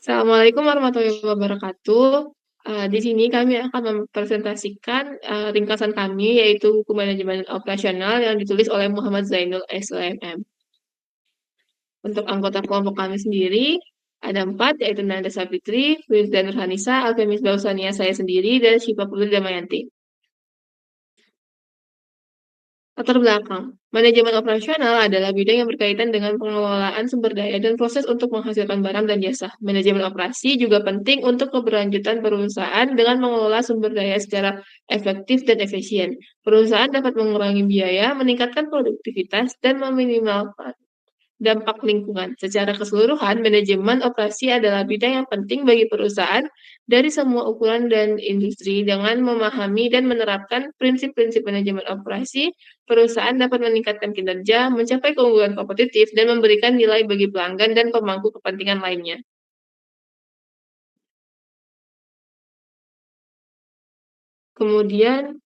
Assalamualaikum warahmatullahi wabarakatuh. Di sini kami akan mempresentasikan ringkasan kami, yaitu Buku Manajemen Operasional yang ditulis oleh Muhammad Zainul SLMM. Untuk anggota kelompok kami sendiri, ada 4, yaitu Nanda Savitri, Firda Nurhanisa, Alfemis Bausania, saya sendiri, dan Syifa Putri Damayanti. Latar belakang. Manajemen operasional adalah bidang yang berkaitan dengan pengelolaan sumber daya dan proses untuk menghasilkan barang dan jasa. Manajemen operasi juga penting untuk keberlanjutan perusahaan dengan mengelola sumber daya secara efektif dan efisien. Perusahaan dapat mengurangi biaya, meningkatkan produktivitas, dan meminimalkan dampak lingkungan. Secara keseluruhan, manajemen operasi adalah bidang yang penting bagi perusahaan dari semua ukuran dan industri. Dengan memahami dan menerapkan prinsip-prinsip manajemen operasi, perusahaan dapat meningkatkan kinerja, mencapai keunggulan kompetitif, dan memberikan nilai bagi pelanggan dan pemangku kepentingan lainnya. Kemudian,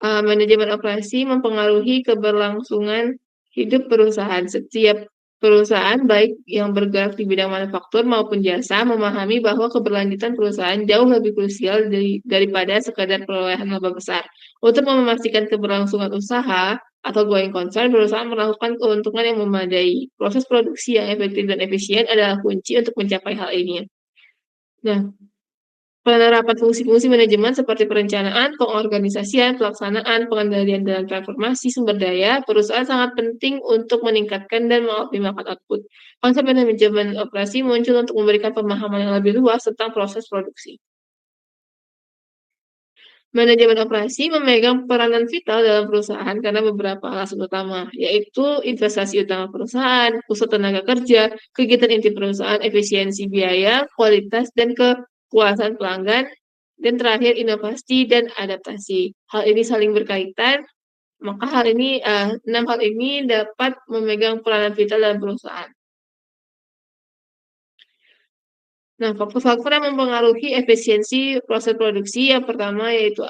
manajemen operasi mempengaruhi keberlangsungan hidup perusahaan. Setiap perusahaan, baik yang bergerak di bidang manufaktur maupun jasa, memahami bahwa keberlanjutan perusahaan jauh lebih krusial daripada sekadar perolehan laba besar. Untuk memastikan keberlangsungan usaha atau going concern, perusahaan melakukan keuntungan yang memadai. Proses produksi yang efektif dan efisien adalah kunci untuk mencapai hal ini. Nah, penerapan fungsi-fungsi manajemen seperti perencanaan, pengorganisasian, pelaksanaan, pengendalian, dan transformasi sumber daya, perusahaan sangat penting untuk meningkatkan dan mengoptimalkan output. Konsep manajemen operasi muncul untuk memberikan pemahaman yang lebih luas tentang proses produksi. Manajemen operasi memegang peranan vital dalam perusahaan karena beberapa alasan utama, yaitu investasi utama perusahaan, pusat tenaga kerja, kegiatan inti perusahaan, efisiensi biaya, kualitas, dan kepuasan pelanggan, dan terakhir inovasi dan adaptasi. Hal ini saling berkaitan, maka 6 hal ini dapat memegang peranan vital dalam perusahaan. Nah, faktor-faktor yang mempengaruhi efisiensi proses produksi yang pertama yaitu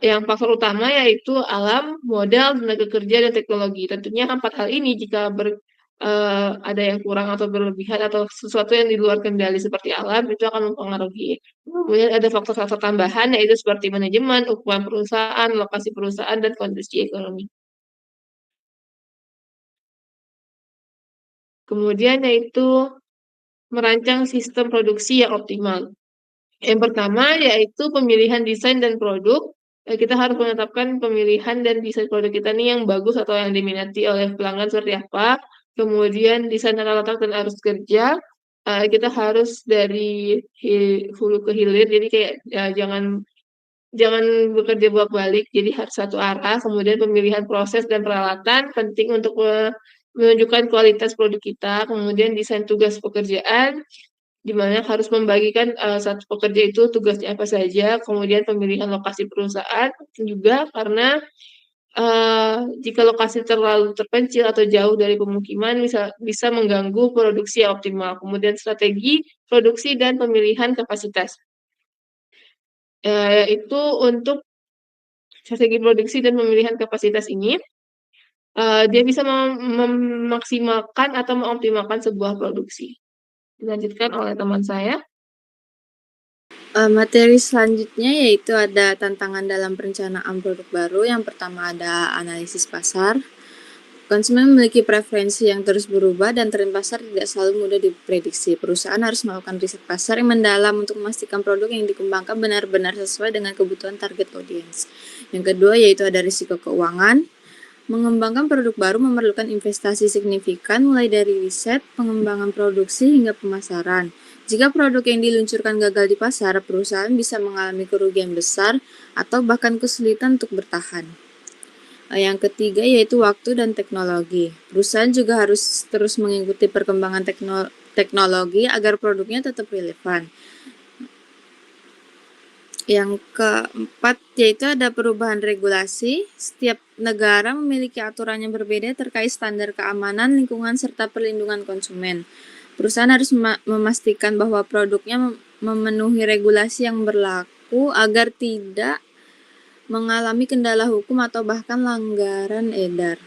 yang faktor utama yaitu alam, modal, tenaga kerja, dan teknologi. Tentunya 4 hal ini jika ada yang kurang atau berlebihan atau sesuatu yang di luar kendali seperti alam, itu akan mempengaruhi. Kemudian ada faktor-faktor tambahan yaitu seperti manajemen, ukuran perusahaan, lokasi perusahaan, dan kondisi ekonomi. Kemudian yaitu merancang sistem produksi yang optimal. Yang pertama yaitu pemilihan desain dan produk. Kita harus menetapkan pemilihan dan desain produk kita nih yang bagus atau yang diminati oleh pelanggan seperti apa. Kemudian desain tata letak dan arus kerja. Kita harus dari hulu ke hilir, jadi kayak jangan bekerja bolak-balik, jadi harus satu arah. Kemudian pemilihan proses dan peralatan penting untuk menunjukkan kualitas produk kita. Kemudian desain tugas pekerjaan, di mana harus membagikan satu pekerja itu tugasnya apa saja. Kemudian pemilihan lokasi perusahaan juga karena jika lokasi terlalu terpencil atau jauh dari pemukiman bisa mengganggu produksi yang optimal. Kemudian strategi produksi dan pemilihan kapasitas. Itu untuk strategi produksi dan pemilihan kapasitas ini, dia bisa memaksimalkan atau mengoptimalkan sebuah produksi. Dilanjutkan oleh teman saya. Materi selanjutnya yaitu ada tantangan dalam perencanaan produk baru. Yang pertama ada analisis pasar. Konsumen memiliki preferensi yang terus berubah dan tren pasar tidak selalu mudah diprediksi. Perusahaan harus melakukan riset pasar yang mendalam untuk memastikan produk yang dikembangkan benar-benar sesuai dengan kebutuhan target audiens. Yang kedua yaitu ada risiko keuangan. Mengembangkan produk baru memerlukan investasi signifikan mulai dari riset, pengembangan produksi hingga pemasaran. Jika produk yang diluncurkan gagal di pasar, perusahaan bisa mengalami kerugian besar atau bahkan kesulitan untuk bertahan. Yang ketiga yaitu waktu dan teknologi. Perusahaan juga harus terus mengikuti perkembangan teknologi agar produknya tetap relevan. Yang keempat yaitu ada perubahan regulasi. Setiap negara memiliki aturan yang berbeda terkait standar keamanan lingkungan serta perlindungan konsumen. Perusahaan harus memastikan bahwa produknya memenuhi regulasi yang berlaku agar tidak mengalami kendala hukum atau bahkan langgaran edar.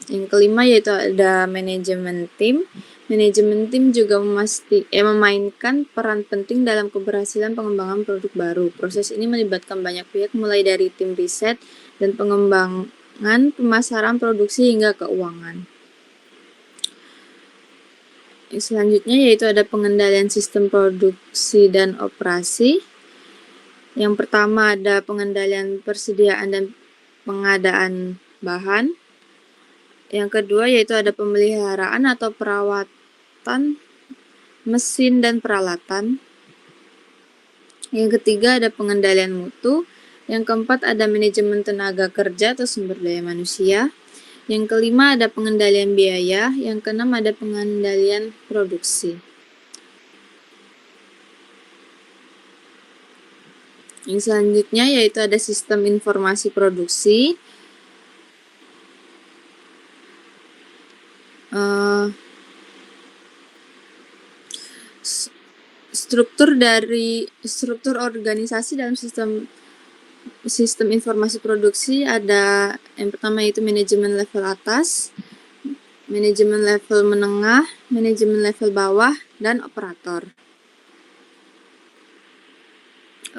Yang kelima yaitu ada manajemen tim. Manajemen tim juga memainkan peran penting dalam keberhasilan pengembangan produk baru. Proses ini melibatkan banyak pihak mulai dari tim riset dan pengembangan, pemasaran, produksi hingga keuangan. Selanjutnya yaitu ada pengendalian sistem produksi dan operasi. Yang pertama ada pengendalian persediaan dan pengadaan bahan. Yang kedua yaitu ada pemeliharaan atau perawatan mesin dan peralatan. Yang ketiga ada pengendalian mutu. Yang keempat ada manajemen tenaga kerja atau sumber daya manusia. Yang kelima ada pengendalian biaya. Yang keenam ada pengendalian produksi. Yang selanjutnya yaitu ada sistem informasi produksi. Struktur organisasi dalam sistem informasi produksi ada yang pertama yaitu manajemen level atas, manajemen level menengah, manajemen level bawah, dan operator.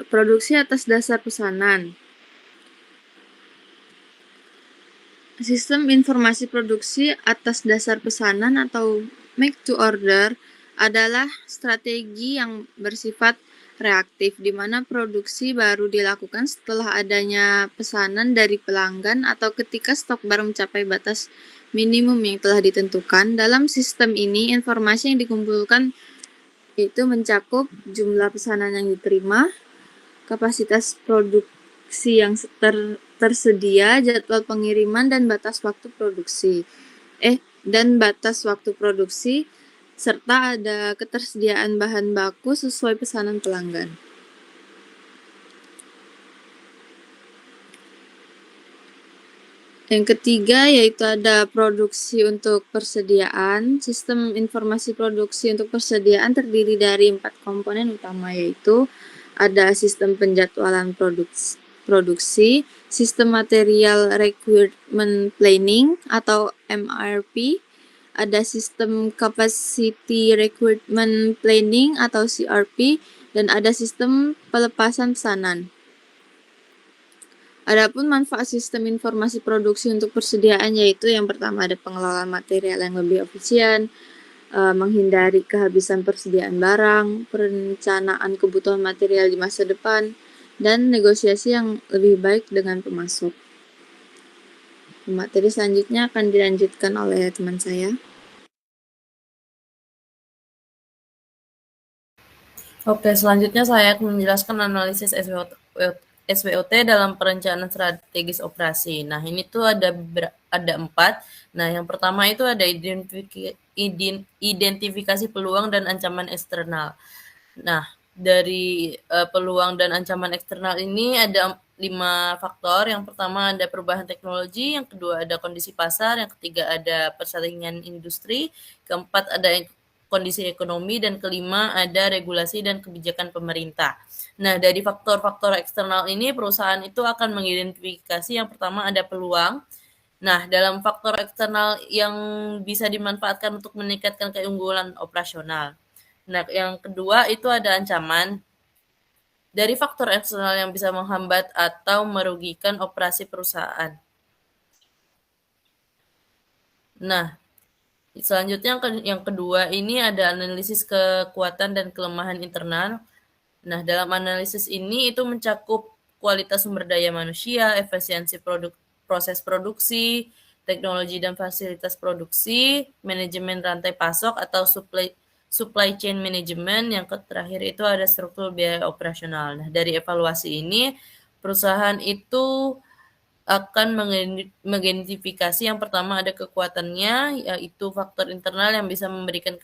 Produksi atas dasar pesanan. Sistem informasi produksi atas dasar pesanan atau make to order adalah strategi yang bersifat reaktif, di mana produksi baru dilakukan setelah adanya pesanan dari pelanggan atau ketika stok barang mencapai batas minimum yang telah ditentukan. Dalam sistem ini, informasi yang dikumpulkan itu mencakup jumlah pesanan yang diterima, kapasitas produksi yang tersedia, jadwal pengiriman, dan batas waktu produksi. Serta ada ketersediaan bahan baku sesuai pesanan pelanggan. Yang ketiga yaitu ada produksi untuk persediaan. Sistem informasi produksi untuk persediaan terdiri dari 4 komponen utama, yaitu ada sistem penjadwalan produksi, sistem material requirement planning atau MRP, ada sistem capacity requirement planning atau CRP, dan ada sistem pelepasan pesanan. Adapun manfaat sistem informasi produksi untuk persediaan yaitu yang pertama ada pengelolaan material yang lebih efisien, menghindari kehabisan persediaan barang, perencanaan kebutuhan material di masa depan, dan negosiasi yang lebih baik dengan pemasok. Materi selanjutnya akan dilanjutkan oleh teman saya. Oke, selanjutnya saya akan menjelaskan analisis SWOT dalam perencanaan strategis operasi. Nah, ini tuh ada 4. Nah, yang pertama itu ada identifikasi peluang dan ancaman eksternal. Nah, dari peluang dan ancaman eksternal ini ada 5 faktor. Yang pertama ada perubahan teknologi, yang kedua ada kondisi pasar, yang ketiga ada persaingan industri, keempat ada kondisi ekonomi, dan kelima ada regulasi dan kebijakan pemerintah. Nah, dari faktor-faktor eksternal ini perusahaan itu akan mengidentifikasi yang pertama ada peluang. Nah, dalam faktor eksternal yang bisa dimanfaatkan untuk meningkatkan keunggulan operasional. Nah, yang kedua itu ada ancaman dari faktor eksternal yang bisa menghambat atau merugikan operasi perusahaan. Nah, selanjutnya yang kedua ini ada analisis kekuatan dan kelemahan internal. Nah, dalam analisis ini itu mencakup kualitas sumber daya manusia, efisiensi proses produksi, teknologi dan fasilitas produksi, manajemen rantai pasok atau supply chain management. Yang terakhir itu ada struktur biaya operasional. Nah, dari evaluasi ini perusahaan itu akan mengidentifikasi yang pertama ada kekuatannya, yaitu faktor internal yang bisa memberikan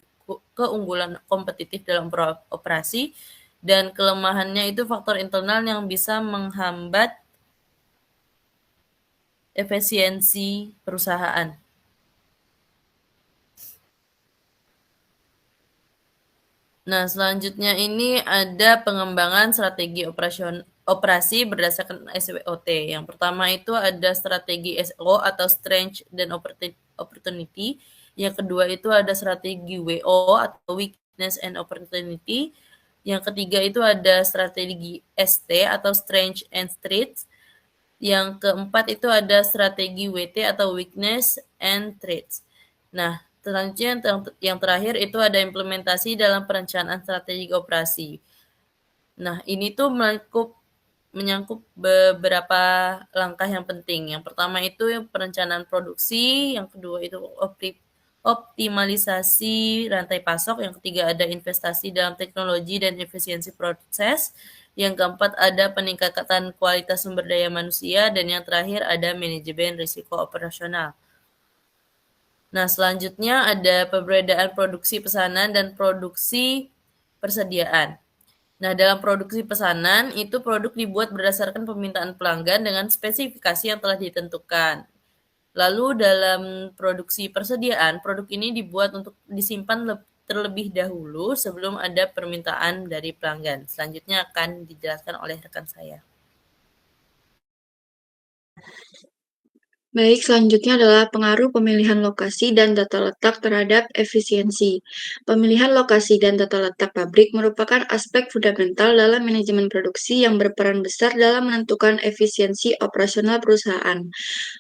keunggulan kompetitif dalam operasi, dan kelemahannya itu faktor internal yang bisa menghambat efisiensi perusahaan. Nah, selanjutnya ini ada pengembangan strategi operasi berdasarkan SWOT. Yang pertama itu ada strategi SO atau Strength dan opportunity. Yang kedua itu ada strategi WO atau weakness and opportunity. Yang ketiga itu ada strategi ST atau strength and threats. Yang keempat itu ada strategi WT atau weakness and threats. Nah, selanjutnya yang terakhir itu ada implementasi dalam perencanaan strategi operasi. Nah, ini tuh menyangkut beberapa langkah yang penting. Yang pertama itu perencanaan produksi, yang kedua itu optimalisasi rantai pasok, yang ketiga ada investasi dalam teknologi dan efisiensi proses, yang keempat ada peningkatan kualitas sumber daya manusia, dan yang terakhir ada manajemen risiko operasional. Nah, selanjutnya ada pemberdayaan produksi pesanan dan produksi persediaan. Nah, dalam produksi pesanan, itu produk dibuat berdasarkan permintaan pelanggan dengan spesifikasi yang telah ditentukan. Lalu dalam produksi persediaan, produk ini dibuat untuk disimpan terlebih dahulu sebelum ada permintaan dari pelanggan. Selanjutnya akan dijelaskan oleh rekan saya. Baik, selanjutnya adalah pengaruh pemilihan lokasi dan tata letak terhadap efisiensi. Pemilihan lokasi dan tata letak pabrik merupakan aspek fundamental dalam manajemen produksi yang berperan besar dalam menentukan efisiensi operasional perusahaan.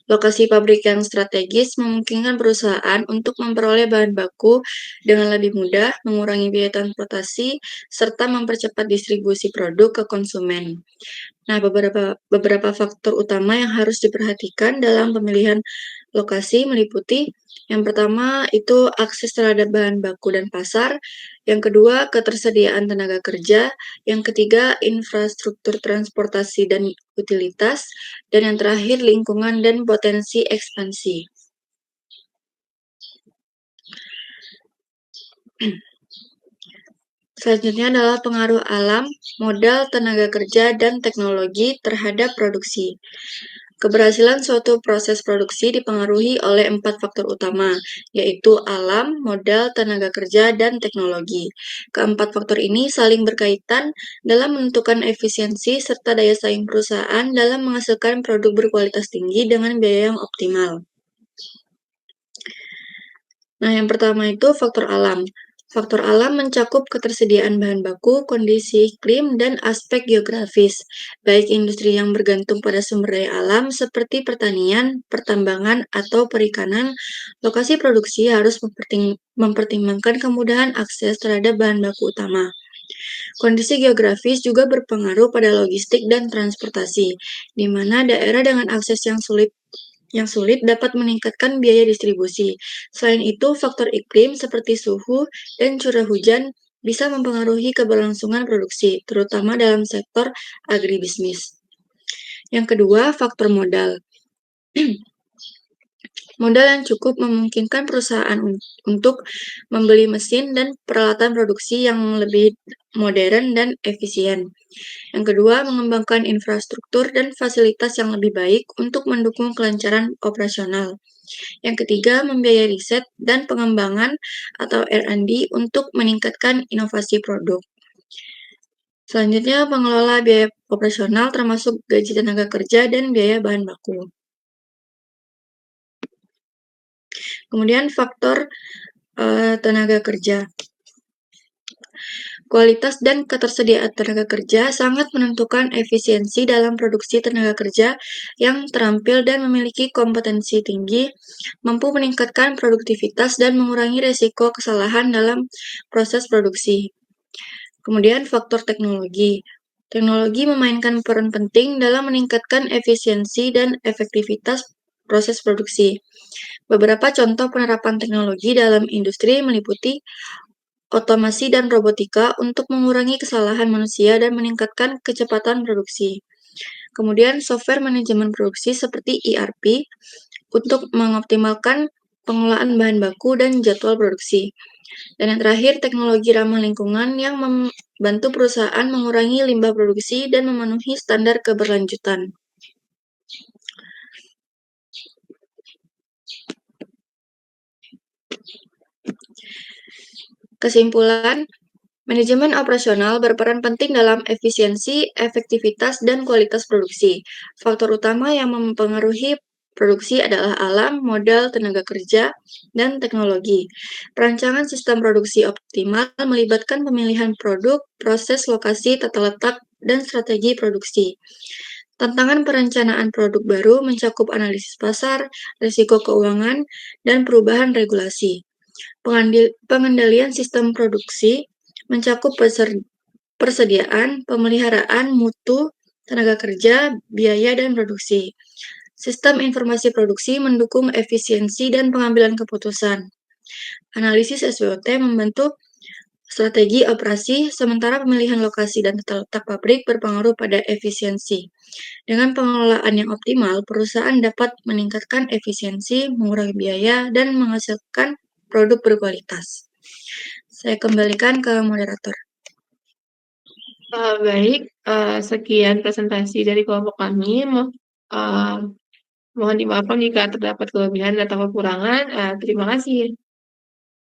Lokasi pabrik yang strategis memungkinkan perusahaan untuk memperoleh bahan baku dengan lebih mudah, mengurangi biaya transportasi, serta mempercepat distribusi produk ke konsumen. Nah, beberapa faktor utama yang harus diperhatikan dalam pemilihan lokasi meliputi yang pertama itu akses terhadap bahan baku dan pasar, yang kedua ketersediaan tenaga kerja, yang ketiga infrastruktur transportasi dan utilitas, dan yang terakhir lingkungan dan potensi ekspansi. Selanjutnya adalah pengaruh alam, modal, tenaga kerja, dan teknologi terhadap produksi. Keberhasilan suatu proses produksi dipengaruhi oleh 4 faktor utama, yaitu alam, modal, tenaga kerja, dan teknologi. Keempat faktor ini saling berkaitan dalam menentukan efisiensi serta daya saing perusahaan dalam menghasilkan produk berkualitas tinggi dengan biaya yang optimal. Nah, yang pertama itu faktor alam. Faktor alam mencakup ketersediaan bahan baku, kondisi iklim, dan aspek geografis, baik industri yang bergantung pada sumber daya alam seperti pertanian, pertambangan, atau perikanan. Lokasi produksi harus mempertimbangkan kemudahan akses terhadap bahan baku utama. Kondisi geografis juga berpengaruh pada logistik dan transportasi, di mana daerah dengan akses yang sulit dapat meningkatkan biaya distribusi. Selain itu, faktor iklim seperti suhu dan curah hujan bisa mempengaruhi keberlangsungan produksi, terutama dalam sektor agribisnis. Yang kedua, faktor modal. Modal yang cukup memungkinkan perusahaan untuk membeli mesin dan peralatan produksi yang lebih modern dan efisien. Yang kedua, mengembangkan infrastruktur dan fasilitas yang lebih baik untuk mendukung kelancaran operasional. Yang ketiga, membiayai riset dan pengembangan atau R&D untuk meningkatkan inovasi produk. Selanjutnya, pengelola biaya operasional termasuk gaji tenaga kerja dan biaya bahan baku. Kemudian faktor tenaga kerja. Kualitas dan ketersediaan tenaga kerja sangat menentukan efisiensi dalam produksi tenaga kerja yang terampil dan memiliki kompetensi tinggi, mampu meningkatkan produktivitas dan mengurangi risiko kesalahan dalam proses produksi. Kemudian faktor teknologi. Teknologi memainkan peran penting dalam meningkatkan efisiensi dan efektivitas proses produksi. Beberapa contoh penerapan teknologi dalam industri meliputi otomasi dan robotika untuk mengurangi kesalahan manusia dan meningkatkan kecepatan produksi. Kemudian software manajemen produksi seperti ERP untuk mengoptimalkan pengelolaan bahan baku dan jadwal produksi. Dan yang terakhir, teknologi ramah lingkungan yang membantu perusahaan mengurangi limbah produksi dan memenuhi standar keberlanjutan. Kesimpulan, manajemen operasional berperan penting dalam efisiensi, efektivitas, dan kualitas produksi. Faktor utama yang mempengaruhi Produksi adalah alam, modal, tenaga kerja, dan teknologi. Perancangan sistem produksi optimal melibatkan pemilihan produk, proses, lokasi, tata letak, dan strategi produksi. Tantangan perencanaan produk baru mencakup analisis pasar, risiko keuangan, dan perubahan regulasi. Pengendalian sistem produksi mencakup persediaan, pemeliharaan, mutu, tenaga kerja, biaya, dan produksi. Sistem informasi produksi mendukung efisiensi dan pengambilan keputusan. Analisis SWOT membentuk strategi operasi, sementara pemilihan lokasi dan tata letak pabrik berpengaruh pada efisiensi. Dengan pengelolaan yang optimal, perusahaan dapat meningkatkan efisiensi, mengurangi biaya, dan menghasilkan produk berkualitas. Saya kembalikan ke moderator. Baik, sekian presentasi dari kelompok kami. Mohon dimaafkan jika terdapat kelebihan atau kekurangan. Terima kasih.